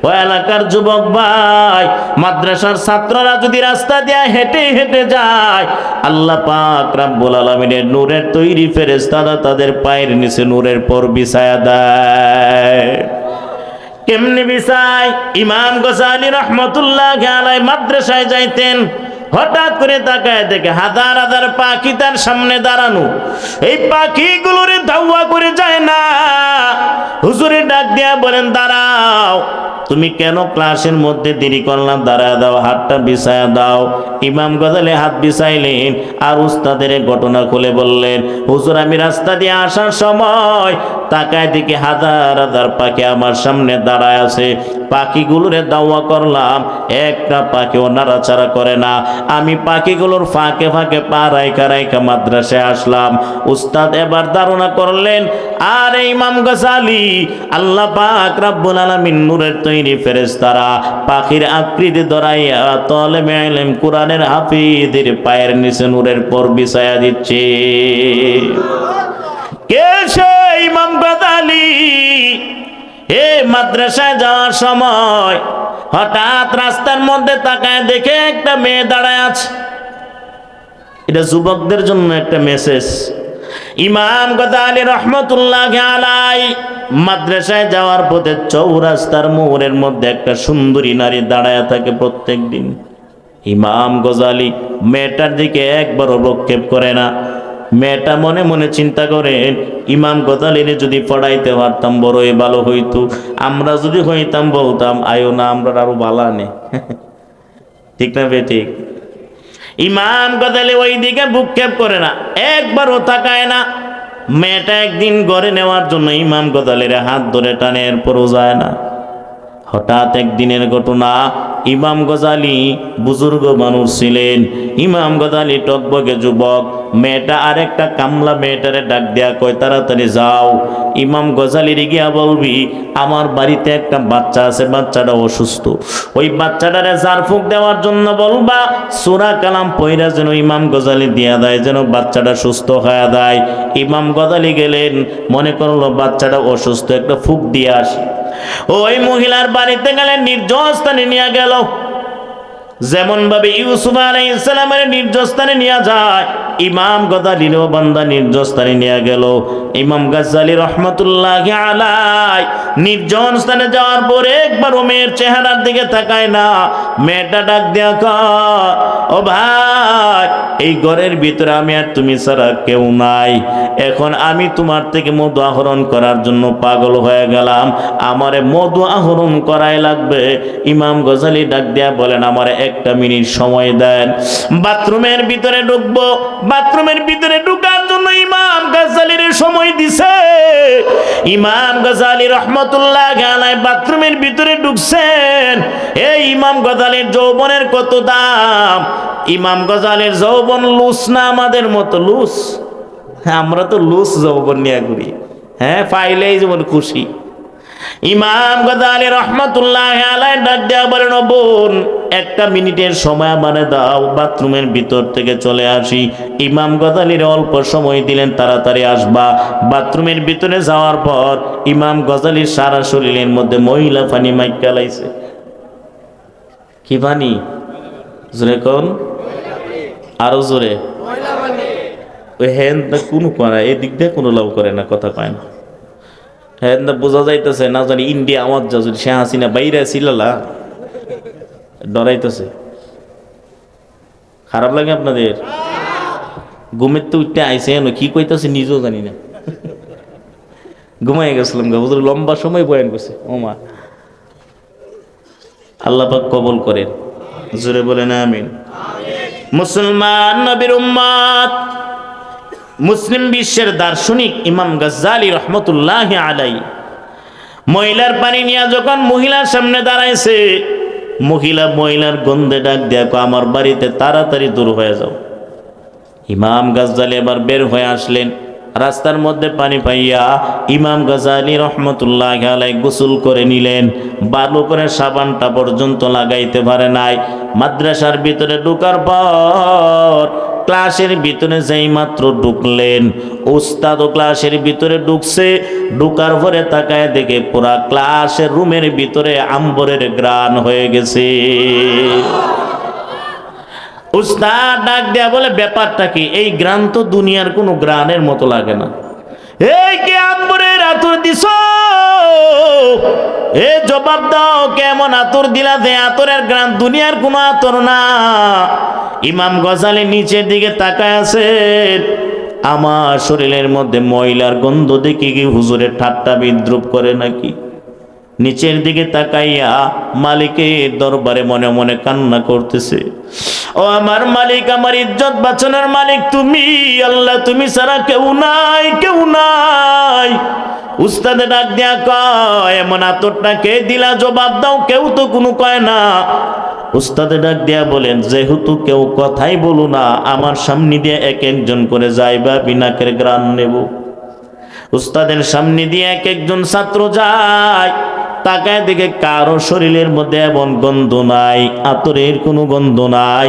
ও এলাকার যুবক ভাই, মাদ্রাসার ছাত্ররা যদি রাস্তা দিয়ে হেঁটে হেঁটে যায়, আল্লাহ পাক রব্বুল আলামিনের নূরের তৈরি ফেরেশতারা তাদের পায়ের নিচে নূরের পর বিছায়া দেয়। কেমনি বিছায়? ইমাম গজালি রহমতুল্লাহি আলাইহি মাদ্রাসায় যাইতেন, হঠাৎ করে তাকায় দেখে হাজার হাজার পাখি তার সামনে দাঁড়ানো। এই পাখিগুলোরে ধাওয়া করে যায় না। হুজুরে ডাক দিয়া বলেন, দাঁড়াও, তুমি কেন ক্লাসের মধ্যে দেরি করলাম? দাঁড়ায় দাও, হাতটা বিছায়া দাও। ইমাম গজালি হাত বিছাইলেন আর উস্তাদের ঘটনা খুলে বললেন, হুজুর আমি রাস্তা দিয়ে আসার সময় তাকায় দেখি হাজার হাজার পাখি আমার সামনে দাঁড়ায় আছে। পাখিগুলোরে দাওয়া করলাম, একটা পাখিও নাড়াচাড়া করে না। আমি পাখিগুলোর ফাঁকে ফাঁকে পা রাইখা রাইখা মাদ্রাসায় আসলাম। উস্তাদ এবার ধারণা করলেন, আর ইমাম গজালি আল্লাহ পাক রব্বুল আলামিন নূরের তৈরি ফেরেশতারা পাখির আকৃতি ধরাইয়া তালেবে ইলম কোরআনের হাফিজের পায়ের নিচে নূরের পর বিছায়া দিচ্ছে। কে সে ইমাম গজালি? এ মাদ্রাসায় যাওয়ার সময় হঠাৎ রাস্তার মধ্যে তাকায় দেখে একটা মেয়ে দাঁড়ায় আছে। এটা যুবকদের জন্য একটা মেসেজ। ইমাম গজালি রহমতুল্লাহি আলাইহি মাদ্রাসায় যাওয়ার পথে চৌরাস্তার মোড়ের মধ্যে একটা সুন্দরী নারী দাঁড়ায় থাকে প্রত্যেক দিন। ইমাম গজালি মেয়েটার দিকে একবারও ভ্রুক্ষেপ করে না। মেয়েটা মনে মনে চিন্তা করেন, ইমাম গজালিরে যদি পড়াইতে পারতাম বড়ই ভালো হইতো। আমরা যদি হইতাম বলতাম আয়ো না, আমরা আরো ভালো আনে। ঠিক না বে ঠিক? ইমাম গজালি ওই দিকে ভ্রুক্ষেপ করে না, একবারও তাকায় না। মেয়েটা একদিন ঘরে নেওয়ার জন্য ইমাম গজালির হাত ধরে টানে, এরপরও যায় না। হঠাৎ একদিনের ঘটনা, ইমাম গজালি বুজুর্গ মানুষ ছিলেন। ইমাম গজালি টকবকে যুবক। মেয়েটা আরেকটা কামলা মেয়েটারে ডাক দেয়া কয়, তাড়াতাড়ি যাও, ইমাম গজালির গিয়া বলবি আমার বাড়িতে একটা বাচ্চা আছে, বাচ্চাটা অসুস্থ। ওই বাচ্চাটারে ঝাড়ফুঁক দেওয়ার জন্য বলবা, সূরা কালাম পয়রা যেন ইমাম গজালি দিয়া দেয়, যেন বাচ্চাটা সুস্থ হয়ে যায়। ইমাম গজালি গেলেন, মনে করলো বাচ্চাটা অসুস্থ, একটা ফুঁক দিয়ে আসি। ওই মহিলার বাড়িতে গেলেন, নির্জন স্থানে নিয়ে গেল। যেমন ভাবে ইউসুফ আলাইহিস সালামের নির্জন স্থানে নিয়ে যায়, ইমাম গজালিরও বান্দা নির্জন স্থানে নিয়ে গেল। ইমাম গজালি রহমতুল্লাহি আলাইহি নির্জন স্থানে যাওয়ার পরে একবারও মেয়ের চেহারার দিকে তাকায় না। মেয়েটা ডাক দিয়া কয়, ও ভাই, এই ঘরের ভিতরে আমি আর তুমি ছাড়া কেউ নাই। এখন আমি তোমার থেকে মধু আহরণ করার জন্য পাগল হয়ে গেলাম, আমারে মধু আহরণ করাই লাগবে। ইমাম গজালি ডাক দিয়া বলেন, আমারে একটা মিনিট সময় দেন, বাথরুমের ভিতরে ঢুকবো। বাথরুমের ভিতরে ঢুকার জন্য ইমাম গজালির সময় দিছে। ইমাম গজালি রহমতুল্লাহি আলাইহি বাথরুমের ভিতরে ঢুকছেন। এই ইমাম গজালির যৌবনের কত দাম! ইমাম গজালির যৌবন লুস না আমাদের মতো লুস। আমরা তো লুস যৌবন নিয়ে ঘুরি, হ্যাঁ, পাইলেই যেমন খুশি। ইমাম গজালি রহমতুল্লাহি আলাইহি ডাক দেয়া বলেন, ও বোন, একটা মিনিটের সময় আমারে দাও, বাথরুমের ভিতর থেকে চলে আসি। ইমাম গজালির অল্প সময় দিলেন, তাড়াতাড়ি আসবা। বাথরুমের ভিতরে যাওয়ার পর ইমাম গজালির সারা শরীরের মধ্যে মহিলা পানি মাইকা লাইছে। কি পানি? জোরে কোন, আরো জোরে। ওই হ্যাঁ কোনো করে এদিক দিয়ে কোনো লাভ করে না, কথা পায় না। হ্যাঁ বোঝা যাইতেছে না জানি ইন্ডিয়া আমার যা যদি শেখ হাসিনা বাইরে ছিলালা ডরাইতেছে। খারাপ লাগে আপনাদের? ঘুমের তো উঠতে আইসে এনো কি কইতেছে নিজেও জানি না। ঘুমাই গেছিলাম গা, বুঝলো লম্বা সময় বয়ান করছে। ও মা, আল্লাহ পাক কবুল করেন, জোরে বলেন আমিন। মুসলমান নবীর উম্মত, মুসলিম বিশ্বের দার্শনিক ইমাম গজ্জালি রহমতুল্লাহি আলাইহি মহিলার পানি নিয়ে যখন মহিলার সামনে দাঁড়াইছে, মহিলার গন্ধে ডাক দেখো, আমার বাড়িতে তাড়াতাড়ি দূর হয়ে যাও। ইমাম গজ্জালি এবার বের হয়ে আসলেন। রাস্তার মধ্যে পানি পাইয়া ইমাম গজ্জালি রহমতুল্লাহি আলাইহি গোসল করে নিলেন। ভালো করে সাবানটা পর্যন্ত লাগাইতে পারে নাই। মাদ্রাসার ভিতরে ঢোকার পর ক্লাসের ভিতরে যেই মাত্র ঢুকলেন, উস্তাদও ক্লাসের ভিতরে ঢুকছে, ঢুকার পরে তাকায় দেখে পুরা ক্লাসের রুমের ভিতরে আম্বরের গ্রান হয়ে গেছে। উস্তাদ ডাক দেয়া বলে, ব্যাপারটা কি? এই গ্রান তো দুনিয়ার কোনো গ্রানের মতো লাগে না। এই কে আম্বরের আতর দিছ? এ জবাব দাও, কেমন আতর দিলা? যে আতরের গ্রান দুনিয়ার কোনো আতর না। ইমাম গজালি নিচের দিকে তাকায় আছেন, আমার শরীরের মধ্যে ময়লার গন্ধ দেখে কি হুজুরের ঠাট্টা বিদ্রুপ করে নাকি? নিচের দিকে তাকাইয়া মালিকের দরবারে মনে মনে কান্না করতেছে, ও আমার মালিক, আমার ইজ্জত বাঁচানোর মালিক তুমি, আল্লাহ তুমি ছাড়া কেউ নাই, কেউ নাই। উস্তাদে ডাক দিয়া কয়, এমন আতরটা কে দিলা? জবাব দাও, কেউ তো কোনো কয় না। উস্তাদে ডাক দিয়া বলেন, যেহেতু কেউ কথাই বলো না, আমার সামনে দিয়ে এক একজন করে যাইবা, বিনাকের গ্রান নেব। উস্তাদের সামনে দিয়ে এক একজন ছাত্র যায়, তাকায় দেখে কারো শরীরের মধ্যে এমন গন্ধ নাই, আতরের কোনো গন্ধ নাই।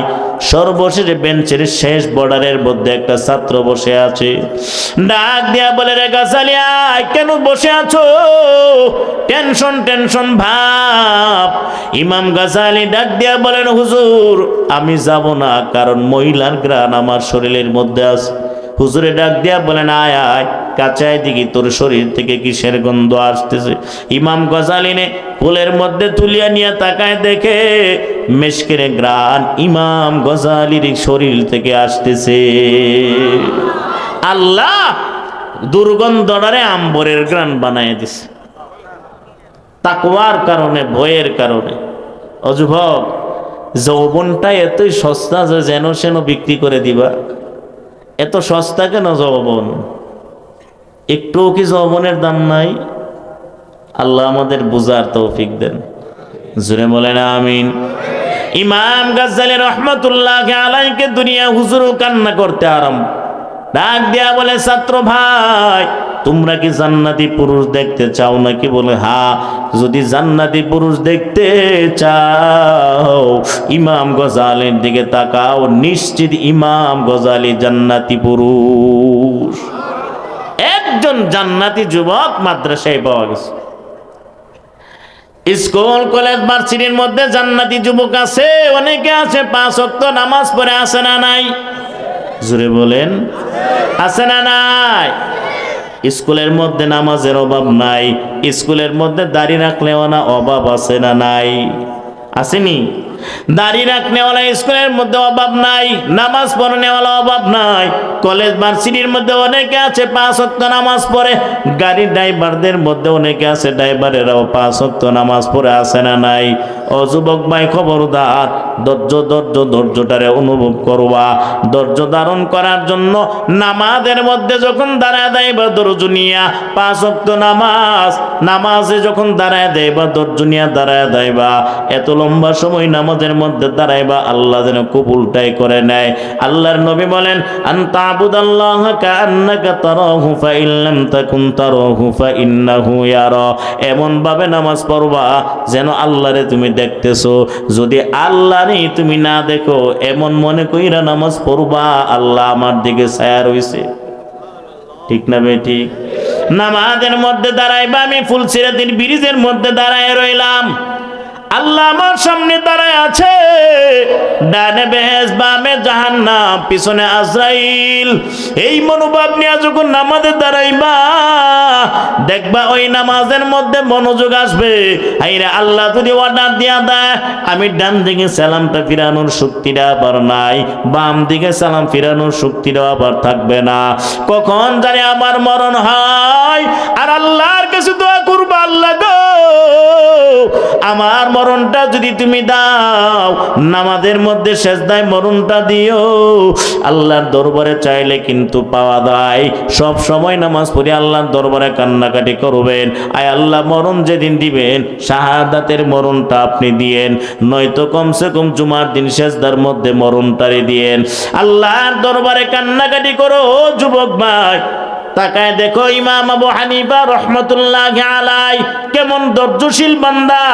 সর্বশেষে বেঞ্চের শেষ বর্ডারের মধ্যে একটা ছাত্র বসে আছে। ডাক দিয়া বলে, রে গাছালিয়া, কেন বসে আছো? টেনশন টেনশন ভাব। ইমাম গাছালি ডাক দিয়া বলেন, হুজুর আমি যাব না, কারণ মহিলার গ্রাণ আমার শরীরের মধ্যে আছে। হুজুরে ডাক দিয়া বলেন, আয় আয় কাছায় দিকে, তোর শরীর থেকে কিসের গন্ধ আসতেছে? ইমাম গজালিনে কোলের মধ্যে তুলিয়া নিয়ে তাকায় দেখে মেশকের গ্রান ইমাম গজালির শরীর থেকে আসতেছে। আল্লাহ দুর্গন্ধটারে আম্বরের গ্রান বানায় দিছে তাকওয়ার কারণে, ভয়ের কারণে। ও যুবক, যৌবনটা এতই সস্তা যে যেন সেন বিক্রি করে দিবা। এত সস্তা কেন যৌবন? একটুও কি যৌবনের দাম নাই? আল্লাহ আমাদের বুঝার তৌফিক দেন, জুড়ে বলেন আমিন। ইমাম গাজ্জালী রহমাতুল্লাহ আলাইকে দুনিয়া হুজুর কান্না করতে আরম্ভ, ডাক দেয়া বলে, ছাত্র ভাই তোমরা কি জান্নাতি পুরুষ দেখতে চাও নাকি? বলে হ্যাঁ, যদি জান্নাতি পুরুষ দেখতে চাও ইমাম গজালির দিকে তাকাও, নিশ্চিত ইমাম গজালি জান্নাতি পুরুষ। একজন জান্নাতি যুবক মাদ্রাসায় পাওয়া গেছে। স্কুল কলেজ ভার্সিটির মধ্যে জান্নাতি যুবক আছে, অনেকে আছে, 5 ওয়াক্ত নামাজ পড়ে, আছে না নাই? জোরে বলেন, আছে না নাই? স্কুলের মধ্যে নামাজের অভাব নাই, স্কুলের মধ্যে দাড়ি রাখলেও না অভাব আছে না নাই? আসেনি? দাড়ি রাখনেওয়ালা স্কুলের মধ্যে অভাব নাই, নামাজ পড়নেওয়ালা অভাব নাই। কলেজ ভার্সিটির মধ্যে অনেকে আছে 5 ওয়াক্ত নামাজ পড়ে, গাড়ির ড্রাইভারদের মধ্যে অনেকে আছে, ড্রাইভারেরাও 5 ওয়াক্ত নামাজ পড়ে, আছে না নাই? ও যুবক ভাই খবরদার, ধৈর্যটারে অনুভব করবা। ধৈর্য ধারণ করার জন্য নামাজের মধ্যে যখন দাঁড়ায় দেবা ধৈর্য নিয়া, 5 ওয়াক্ত নামাজে যখন দাঁড়ায় দেবা ধৈর্য নিয়া দাঁড়ায় দেবা, এত লম্বা সময় নামাজের মধ্যে দাঁড়াইবা, আল্লাহ যেন কবুলটাই করে নেয়। আল্লাহর নবী বলেন, আনতা আবুদাল্লাহা কাআন্নাকা তারাহু ফাইন লাম তাকুন তারাহু ফাইন্নাহু ইয়ারা। এমন ভাবে নামাজ পড়বা যেন আল্লাহরে তুমি দেখতেছো। যদি আল্লাহরে তুমি না দেখো, এমন মনে কইরা নামাজ পড়বা আল্লাহ আমার দিকে ছায়া রইছে। ঠিক না বেটি? নামাজের মধ্যে দাঁড়াইবা, আমি ফুলসিরাতির ব্রিজের মধ্যে দাঁড়ায় রইলাম, আল্লাহ আমার সামনে দাঁড়ায় আছে, ডানে বেহেশত, বামে জাহান্নাম, পিছনে আজরাইল। এই মনোভাব নিয়ে যখন নামাজে দাঁড়াইবা, দেখবা ওই নামাজের মধ্যে মনোযোগ আসবে। হাইরে আল্লাহ যদি অর্ডার দিয়া দেয়, আমি ডান দিকে সালামটা ফিরানোর শক্তিটা আবার নাই, বাম দিকে সালাম ফিরানোর শক্তিটা আবার থাকবে না। কখন জানি আমার মরণ হয়, আর আল্লাহর কাছে দোয়া করবা, আল্লাহ গো আমার মরণটা যদি তুমি দাও, নামাজের মধ্যে সেজদায় মরণটা দিও। আল্লাহর দরবারে চাইলে কিন্তু পাওয়া যায়। সব সময় নামাজ পড়ে আল্লাহর দরবারে কান্নাকাটি করবেন, আয় আল্লাহ মরণ যেদিন দিবেন শাহাদাতের মরণটা আপনি দিয়েন, নয়তো কমসে কম জুমার দিন সেজদার মধ্যে মরণটারে দিয়েন। আল্লাহর দরবারে কান্নাকাটি করো যুবক ভাই, তাকায় দেখো ইমাম আবু হানিফা রাহমাতুল্লাহি আলাইহি কেমন ধৈর্যশীল বান্দা।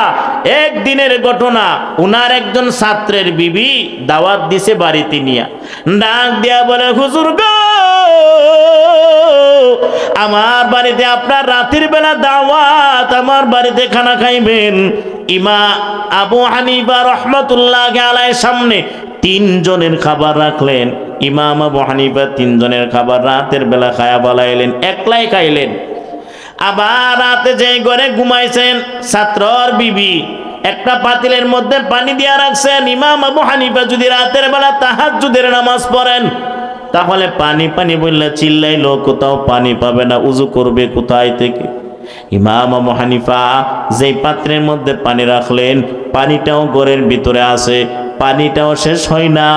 একদিনের ঘটনা, উনার একজন ছাত্রের বিবি দাওয়াত দিছে বাড়িতে নিয়া, ডাক দিয়া বলে, হুজুর গো, আমার বাড়িতে আপনার রাতের বেলা দাওয়াত, আমার বাড়িতে খানা খাইবেন। ইমাম আবু হানিফা রাহমাতুল্লাহি আলাইহির সামনে 3 জনের খাবার রাখলেন। ইমাম আবু হানিফা 3 জনের খাবার রাতের বেলা খায়া বালাইলেন, একলাই খাইলেন। আবার রাতে যেই ঘরে ঘুমাইছেন, ছাত্রর বিবি একটা পাতিলের মধ্যে পানি দিয়া রাখছেন। ইমাম আবু হানিফা যদি রাতের বেলা তাহাজ্জুদের নামাজ পড়েন, তাহলে পানি পানি বললে চিল্লাইলো, কোথাও পানি পাবে না, উজু করবে কোথায় থেকে? ইমাম আবু হানিফা যেই পাত্রের মধ্যে পানি রাখলেন, পানিটাও ঘরের ভিতরে আছে, পানিটাও শেষ হয় না।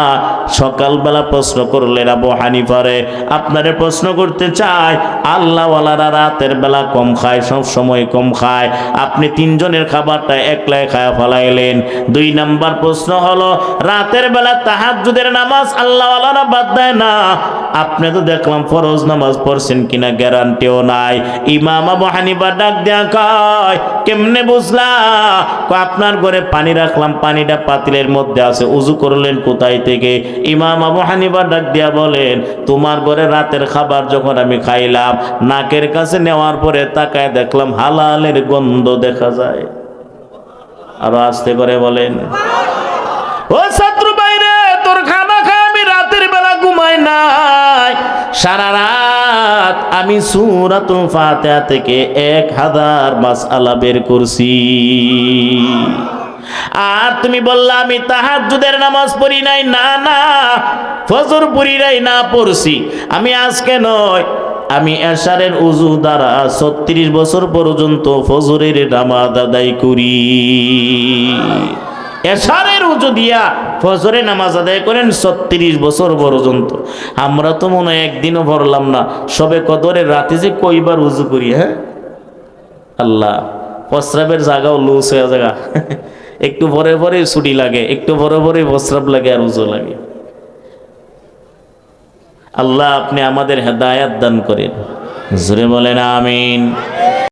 সকালবেলা প্রশ্ন করলেন, আবু হানিফারে, আপনারে প্রশ্ন করতে চাই, আল্লাহওয়ালারা রাতের বেলা কম খায়, সব সময় কম খায়, আপনি 3 জনের খাবারটা একলাই খায়া ফেলাইলেন। 2 নাম্বার প্রশ্ন হলো, রাতের বেলা তাহাজ্জুদের নামাজ আল্লাহওয়ালারা বাদ দেয় না, আপনি তো দেখলাম ফরজ নামাজ পড়ছেন কিনা গ্যারান্টিও নাই। ইমাম আবু হানিফা ডাক দেয়া কয়, কেমনে বুঝলা? আপনার ঘরে পানি রাখলাম, পানিটা পাতিলের মধ্যে আছে, উজু করলেন কোথায় থেকে? ইমাম আবু হানিফা ডাক দিয়া বলেন, তোমার ঘরে রাতের খাবার যখন আমি খাইলাম, নাকের কাছে নেওয়ার পরে তাকায় দেখলাম হালালের গন্ধ দেখা যায়। আরো আস্তে করে বলেন, ও ছাত্র বাইরে, তোর খানা খায় আমি রাতের বেলা ঘুমাই নাই, সারা রাত আমি সূরাতুল ফাতিহা থেকে 1000 মাসআলা বের করছি। আর তুমি বললা আমি তাহাজ্জুদের নামাজ পড়ি নাই। না না, ফজর পড়ি নাই, না পড়ছি। আমি আজকে নয়, আমি এশারের উজু দ্বারা 36 বছর পর্যন্ত ফজরের নামাজ আদায় করি। এশারের উজু দিয়া ফজরের নামাজ আদায় করেন 36 বছর পর্যন্ত। আমরা তো মনে হয় একদিনও পড়লাম না। সবে কদরের রাতে যে কয়বার উজু করি, হ্যাঁ আল্লাহ, প্রস্রাবের জায়গাও লুজ হয়ে জায়গা, একটু পরে পরে ছুটি লাগে, একটু পরে পরে প্রস্রাব লাগে আর উজু লাগে। আল্লাহ আপনি আমাদের হেদায়েত দান করেন, জোরে বলেন আমিন।